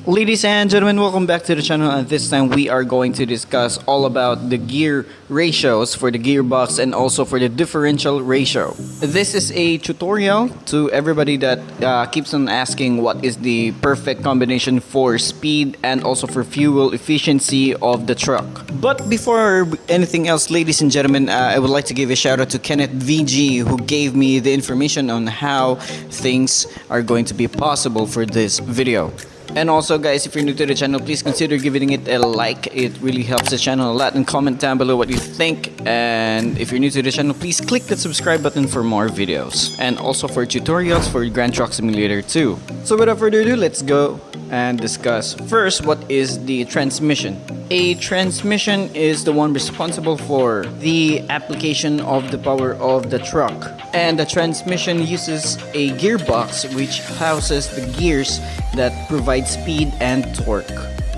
Ladies and gentlemen, welcome back to the channel, and this time we are going to discuss all about the gear ratios for the gearbox and also for the differential ratio. This is a tutorial to everybody that keeps on asking what is the perfect combination for speed and also for fuel efficiency of the truck. But before anything else, ladies and gentlemen, I would like to give a shout out to Kenneth VG, who gave me the information on how things are going to be possible for this video. And also, guys, if you're new to the channel, please consider giving it a like. It really helps the channel a lot, and comment down below what you think. And if you're new to the channel, please click the subscribe button for more videos, and also for tutorials for Grand Truck Simulator 2. So without further ado, let's go and discuss first what is the transmission. A transmission is the one responsible for the application of the power of the truck, and the transmission uses a gearbox which houses the gears that provide speed and torque.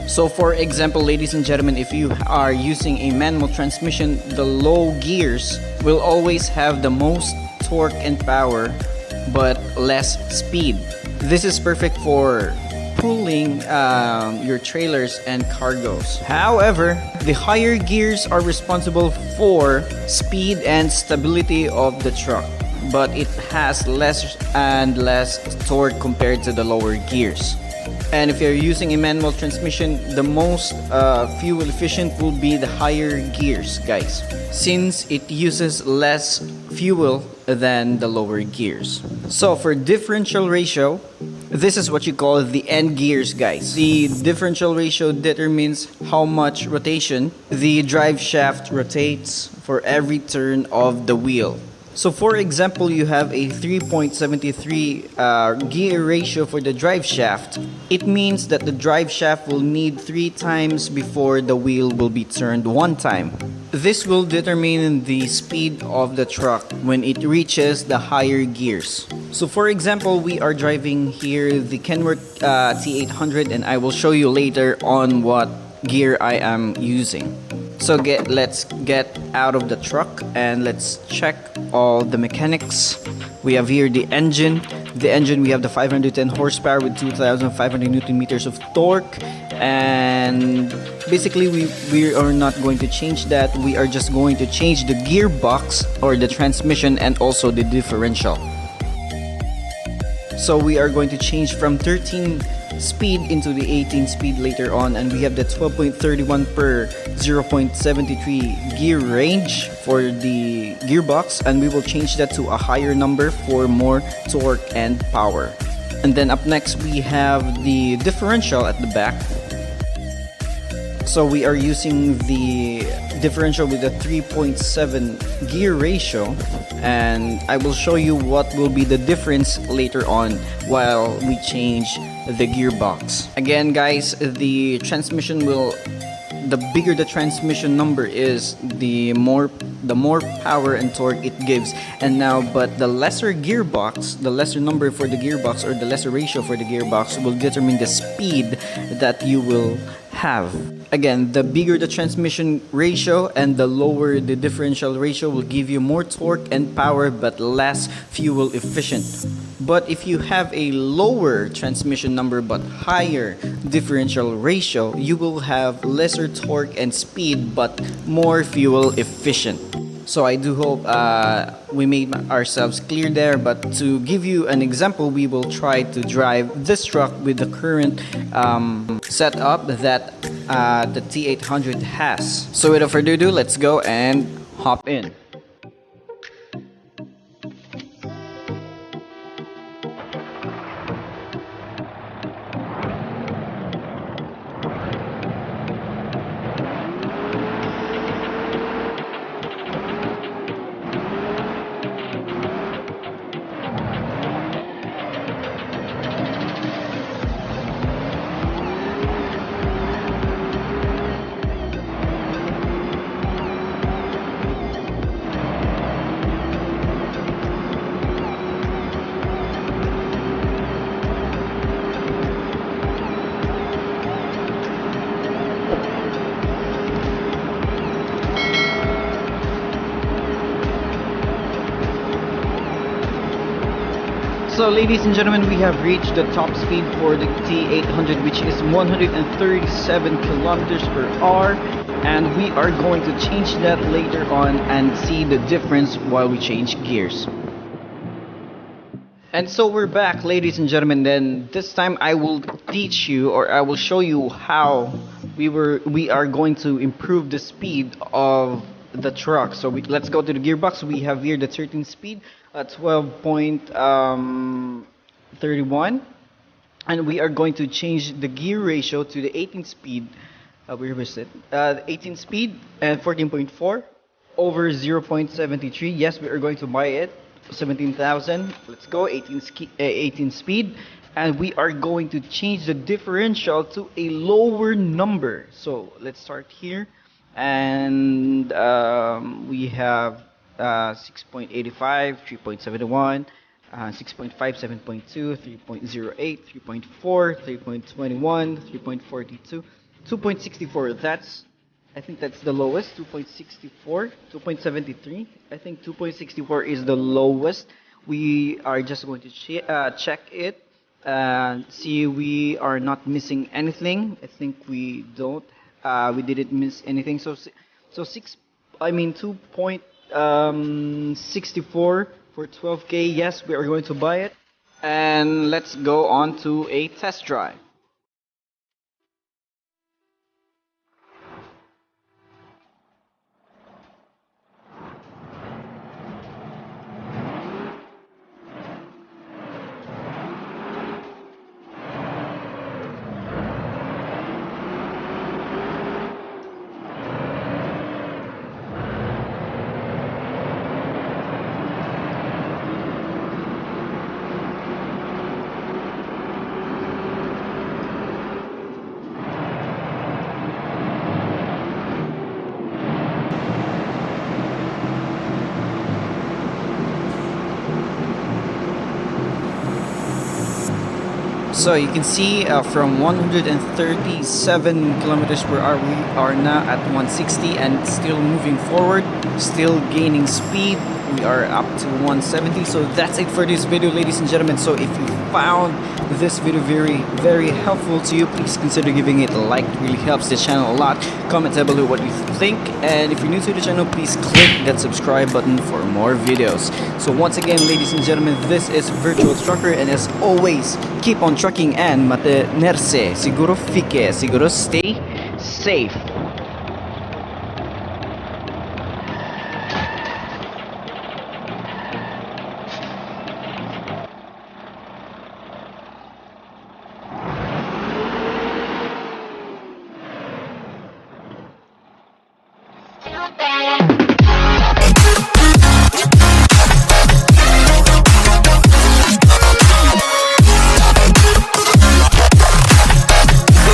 So for example, ladies and gentlemen, if you are using a manual transmission, the low gears will always have the most torque and power but less speed. This is perfect for pulling your trailers and cargos. However, the higher gears are responsible for speed and stability of the truck, but it has less and less torque compared to the lower gears. And if you're using a manual transmission, the most fuel efficient will be the higher gears, guys, since it uses less fuel than the lower gears. So for differential ratio, this is what you call the end gears, guys. The differential ratio determines how much rotation the drive shaft rotates for every turn of the wheel. So for example, you have a 3.73 gear ratio for the drive shaft. It means that the drive shaft will need 3 times before the wheel will be turned 1 time. This will determine the speed of the truck when it reaches the higher gears. So for example, we are driving here the Kenworth T800, and I will show you later on what gear I am using. So let's get out of the truck and let's check all the mechanics. We have here the engine. The engine, we have the 510 horsepower with 2,500 Newton meters of torque. And basically we are not going to change that. We are just going to change the gearbox or the transmission and also the differential. So we are going to change from 13 speed into the 18 speed later on, and we have the 12.31 per 0.73 gear range for the gearbox, and we will change that to a higher number for more torque and power. And then up next we have the differential at the back. So we are using the differential with a 3.7 gear ratio, and I will show you what will be the difference later on while we change the gearbox. Again, guys, the transmission will, the bigger the transmission number is, the more power and torque it gives. And now, but the lesser gearbox, the lesser number for the gearbox or the lesser ratio for the gearbox will determine the speed that you will have. Again, the bigger the transmission ratio and the lower the differential ratio will give you more torque and power but less fuel efficient. But if you have a lower transmission number but higher differential ratio, you will have lesser torque and speed but more fuel efficient. So I do hope we made ourselves clear there, but to give you an example, we will try to drive this truck with the current setup that the T800 has. So without further ado, let's go and hop in. So ladies and gentlemen, we have reached the top speed for the T800, which is 137 kilometers per hour, and we are going to change that later on and see the difference while we change gears. And so we're back, ladies and gentlemen. Then this time I will teach you, or I will show you how we are going to improve the speed of the truck. So let's go to the gearbox. We have here the 13 speed, 12.31, and we are going to change the gear ratio to the 18 speed. Where was it? 18 speed and 14.4 over 0.73. Yes, we are going to buy it. 17,000. Let's go. 18 speed, and we are going to change the differential to a lower number. So let's start here, and we have 6.85, 3.71, 6.5, 7.2, 3.08, 3.4, 3.21, 3.42, 2.64. I think that's the lowest. 2.64, 2.73. I think 2.64 is the lowest. We are just going to check it and see we are not missing anything. I think we don't. We didn't miss anything. So 2.64 for 12K. Yes, we are going to buy it. And let's go on to a test drive. So you can see from 137 kilometers per hour, we are now at 160 and still moving forward, still gaining speed. We are up to 170. So that's it for this video, ladies and gentlemen. So if you found this video very helpful to you, please consider giving it a like. It really helps the channel a lot. Comment down below what you think, and if you're new to the channel, please click that subscribe button for more videos. So once again, ladies and gentlemen, this is Virtual Trucker, and as always, keep on trucking and mantenerse seguro fique, seguro stay safe. Too bad.